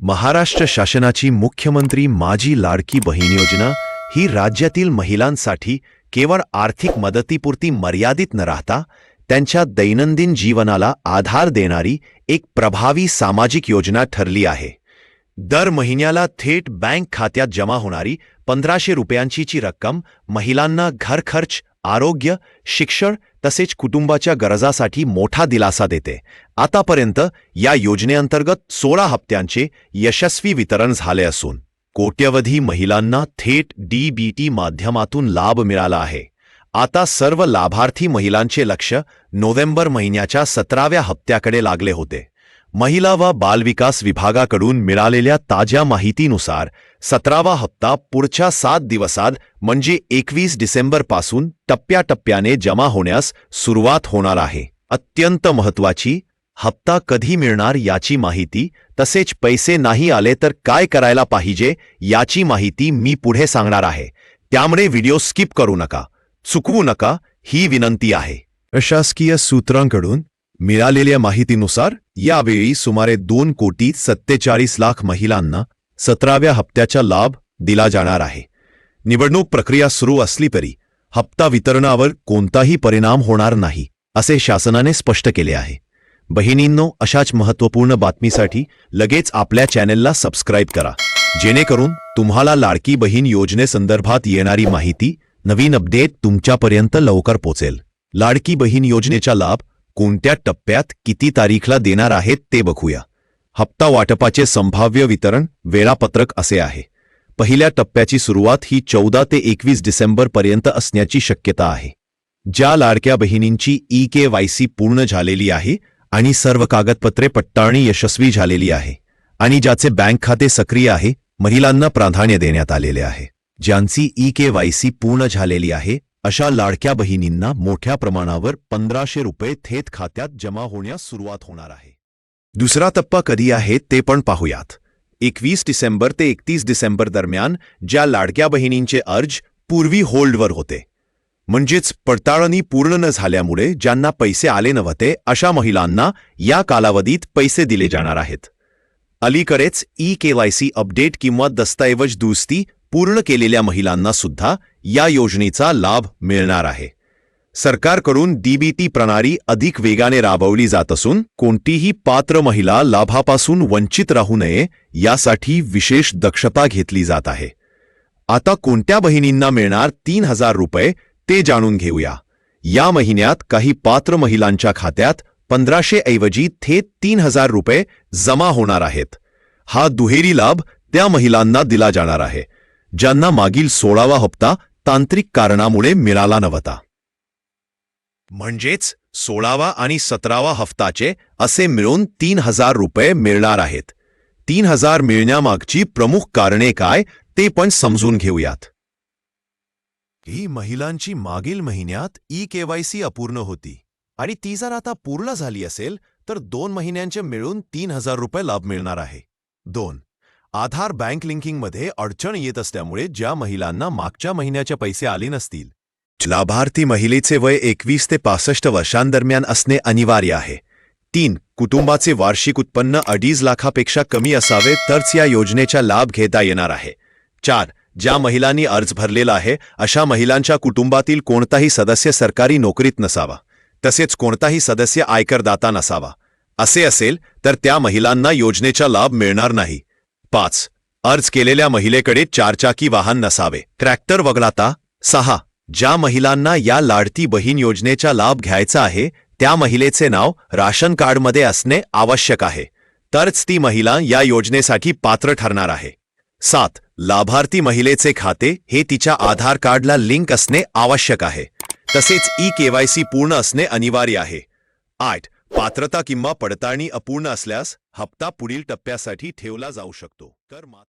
महाराष्ट्र शासनाची मुख्यमंत्री माझी लाडकी बहीण योजना ही राज्यातील महिलांसाठी केवळ आर्थिक मदतीपुरती मर्यादित न राहता त्यांच्या दैनंदिन जीवनाला आधार देणारी एक प्रभावी सामाजिक योजना ठरली आहे। दर महिन्याला थेट बँक खात्यात जमा होणारी 1500 रुपयांची रक्कम महिलांना घर खर्च, आरोग्य, शिक्षण तसेच कुटुंबाच्या गरजासाठी मोठा दिलासा देते। आतापर्यंत या योजनेअंतर्गत 16 हप्त्यांचे यशस्वी वितरण झाले असून कोट्यवधी महिलांना थेट डीबीटी माध्यमातून लाभ मिळाला आहे। आता सर्व लाभार्थी महिलांचे लक्ष नोव्हेंबर महिन्याच्या 17व्या हप्त्याकडे लागले होते। महिला व बालविकास विभागाकडून मिळालेल्या ताज्या माहितीनुसार 17वा हप्ता पुढच्या 7 दिवसात म्हणजे 21 डिसेंबरपासून टप्प्याटप्प्याने जमा होण्यास सुरुवात होणार आहे। अत्यंत महत्त्वाची, हप्ता कधी मिळणार याची माहिती तसेच पैसे नाही आले तर काय करायला पाहिजे याची माहिती मी पुढे सांगणार आहे, त्यामुळे व्हिडिओ स्किप करू नका, चुकवू नका ही विनंती आहे। प्रशासकीय सूत्रांकडून मिळालेल्या माहितीनुसार यावेळी सुमारे 2,47,00,000 महिलांना 17व्या हप्त्याचा लाभ दिला जाणार आहे। निवडणूक प्रक्रिया सुरू असली तरी हप्ता वितरणावर कोणताही परिणाम होणार नाही असे शासनाने स्पष्ट केले आहे। बहिणींनो, अशाच महत्त्वपूर्ण बातमीसाठी लगेच आपल्या चॅनेलला सबस्क्राइब करा, जेणेकरून तुम्हाला लाडकी बहीण योजनेसंदर्भात येणारी माहिती, नवीन अपडेट तुमच्यापर्यंत लवकर पोहोचेल। लाडकी बहीण योजनेचा लाभ कोणत्या टप्प्यात किती तारीखला देणार आहेत ते बघूया। हप्ता वाटपाचे संभाव्य वितरण वेळापत्रक असे आहे। पहिल्या टप्प्याची सुरुवात ही 14 ते 21 डिसेंबर पर्यंत असण्याची शक्यता आहे। ज्या लाडक्या बहिणींची EKYC पूर्ण झालेली आहे आणि सर्व कागदपत्रे पडताळणी यशस्वी झालेली आहे आणि ज्याचे बँक खाते सक्रिय आहे, महिलांना प्राधान्य देण्यात आलेले आहे। ज्यांची EKYC पूर्ण झालेली आहे अशा लाडक्या बहिणींना मोठ्या प्रमाणावर 1500 रुपये थेट खात्यात जमा होण्यास सुरुवात होणार आहे। दुसरा टप्पा कधी आहे ते पण पाहूयात। 21 डिसेंबर ते 31 डिसेंबर दरम्यान ज्या लाडक्या बहिणींचे अर्ज पूर्वी होल्डवर होते, म्हणजेच पडताळणी पूर्ण न झाल्यामुळे ज्यांना पैसे आले नव्हते, अशा महिलांना या कालावधीत पैसे दिले जाणार आहेत। अलीकडेच EKYC अपडेट किंवा दस्तऐवज दुरुस्ती पूर्ण केलेल्या महिलांना सुद्धा या योजनेचा लाभ मिळणार आहे। सरकारकडून डीबीटी प्रणाली अधिक वेगाने राबवली जात असून कोणतीही पात्र महिला लाभापासून वंचित राहू नये यासाठी विशेष दक्षता घेतली जात आहे। आता कोणत्या बहिणींना मिळणार 3000 रुपये ते जाणून घेऊया। या महिन्यात काही पात्र महिलांच्या खात्यात 1500 ऐवजी थेट 3000 रुपये जमा होणार आहेत। हा दुहेरी लाभ त्या महिलांना दिला जाणार आहे ज्यांना मागील 16वा हप्ता तांत्रिक कारणामुळे मिळाला नव्हता। म्हणजेच 16वा आणि 17वा हप्ताचे असे मिळून 3000 रुपये मिळणार आहेत। 3000 मिळण्यामागची प्रमुख कारणे काय ते पण समजून घेऊयात। ही महिलांची मागील महिन्यात EKYC अपूर्ण होती आणि ती जर आता पूर्ण झाली असेल तर 2 महिन्यांचे मिळून 3000 रुपये लाभ मिळणार आहे। 2. आधार बँक लिंकिंगमध्ये अडचण येत असल्यामुळे ज्या महिलांना मागच्या महिन्याचे पैसे आले नसतील, लाभार्थी महिलेचे वय 21 ते 65 वर्षांदरम्यान असणे अनिवार्य आहे। 3. कुटुंबाचे वार्षिक उत्पन्न 2.5 लाखापेक्षा कमी असावे तरच या योजनेचा लाभ घेता येणार आहे। 4. ज्या महिलांनी अर्ज भरलेला आहे अशा महिलांच्या कुटुंबातील कोणताही सदस्य सरकारी नोकरीत नसावा, तसेच कोणताही सदस्य आयकरदाता नसावा। असे असेल तर त्या महिलांना योजनेचा लाभ मिळणार नाही। 5. अर्ज केलेल्या महिलेकडे 4चाकी वाहन नसावे, ट्रॅक्टर वगळता। 6. ज्या महिलांना या लाडकी बहीण योजनेचा लाभ घ्यायचा आहे त्या महिलेचे नाव राशन कार्डमध्ये असणे आवश्यक आहे, तरच ती महिला या योजनेसाठी पात्र ठरणार आहे। 7. लाभार्थी महिलेचे खाते हे तिच्या आधार कार्डला लिंक असणे आवश्यक आहे, तसेच EKYC पूर्ण असणे अनिवार्य आहे। 8. पात्रता किंवा पडताळणी अपूर्ण असल्यास हप्ता पुढील टप्प्यासाठी ठेवला जाऊ शकतो।